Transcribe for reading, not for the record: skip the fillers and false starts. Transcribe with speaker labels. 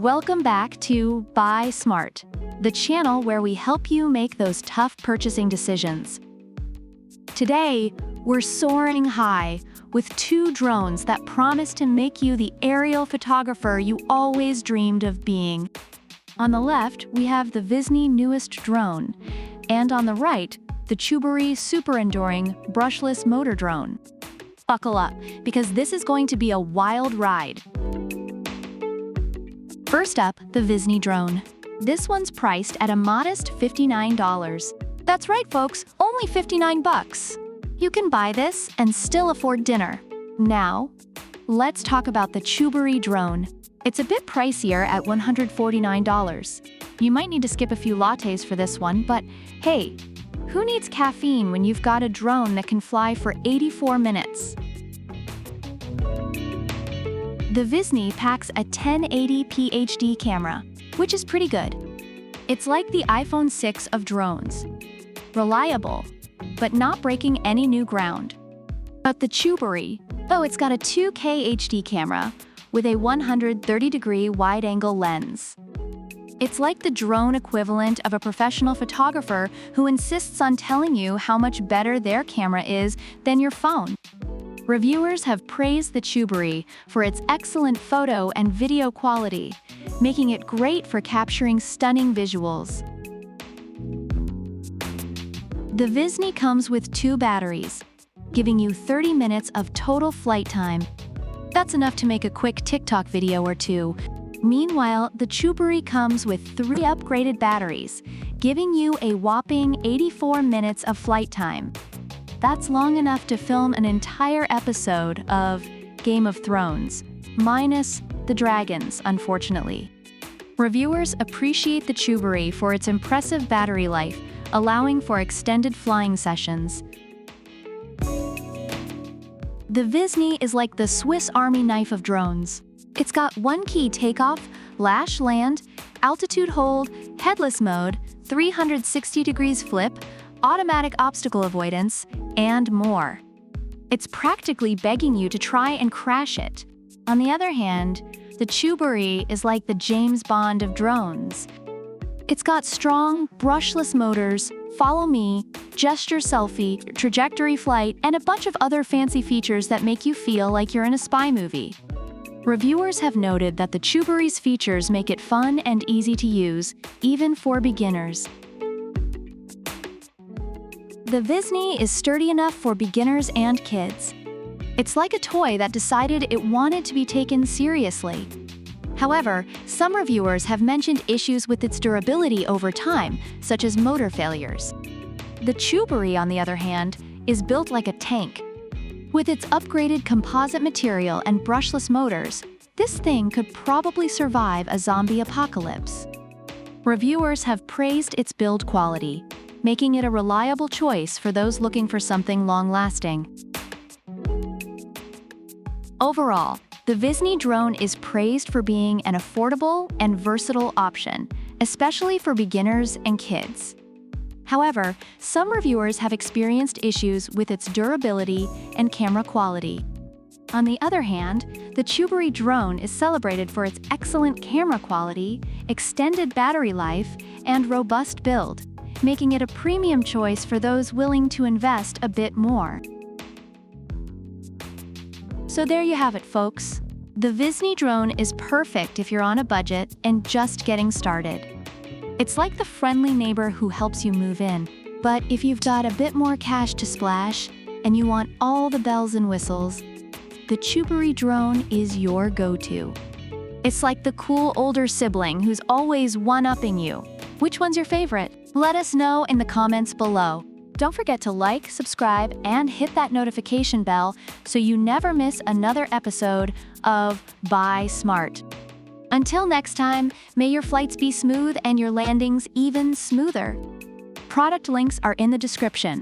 Speaker 1: Welcome back to Buy Smart, the channel where we help you make those tough purchasing decisions. Today, we're soaring high with two drones that promise to make you the aerial photographer you always dreamed of being. On the left, we have the VISNEE Newest Drone, and on the right, the CHUBORY super enduring brushless motor drone. Buckle up, because this is going to be a wild ride. First up, the VISNEE drone. This one's priced at a modest $59. That's right, folks, only 59 bucks. You can buy this and still afford dinner. Now, let's talk about the CHUBORY drone. It's a bit pricier at $149. You might need to skip a few lattes for this one, but hey, who needs caffeine when you've got a drone that can fly for 84 minutes? The VISNEE packs a 1080p HD camera, which is pretty good. It's like the iPhone 6 of drones. Reliable, but not breaking any new ground. But the CHUBORY, it's got a 2K HD camera with a 130-degree wide-angle lens. It's like the drone equivalent of a professional photographer who insists on telling you how much better their camera is than your phone. Reviewers have praised the CHUBORY for its excellent photo and video quality, making it great for capturing stunning visuals. The VISNEE comes with 2 batteries, giving you 30 minutes of total flight time. That's enough to make a quick TikTok video or two. Meanwhile, the CHUBORY comes with 3 upgraded batteries, giving you a whopping 84 minutes of flight time. That's long enough to film an entire episode of Game of Thrones, minus the dragons, unfortunately. Reviewers appreciate the CHUBORY for its impressive battery life, allowing for extended flying sessions. The VISNEE is like the Swiss Army knife of drones. It's got one-key takeoff, lash land, altitude hold, headless mode, 360 degrees flip, automatic obstacle avoidance, and more. It's practically begging you to try and crash it. On the other hand, the CHUBORY is like the James Bond of drones. It's got strong, brushless motors, follow me, gesture selfie, trajectory flight, and a bunch of other fancy features that make you feel like you're in a spy movie. Reviewers have noted that the CHUBORY's features make it fun and easy to use, even for beginners. The VISNEE is sturdy enough for beginners and kids. It's like a toy that decided it wanted to be taken seriously. However, some reviewers have mentioned issues with its durability over time, such as motor failures. The CHUBORY, on the other hand, is built like a tank. With its upgraded composite material and brushless motors, this thing could probably survive a zombie apocalypse. Reviewers have praised its build quality, making it a reliable choice for those looking for something long-lasting. Overall, the VISNEE drone is praised for being an affordable and versatile option, especially for beginners and kids. However, some reviewers have experienced issues with its durability and camera quality. On the other hand, the CHUBORY drone is celebrated for its excellent camera quality, extended battery life, and robust build, making it a premium choice for those willing to invest a bit more. So there you have it, folks. The VISNEE drone is perfect if you're on a budget and just getting started. It's like the friendly neighbor who helps you move in. But if you've got a bit more cash to splash and you want all the bells and whistles, the CHUBORY drone is your go-to. It's like the cool older sibling who's always one-upping you. Which one's your favorite? Let us know in the comments below. Don't forget to like, subscribe, and hit that notification bell so you never miss another episode of Buy Smart. Until next time, may your flights be smooth and your landings even smoother. Product links are in the description.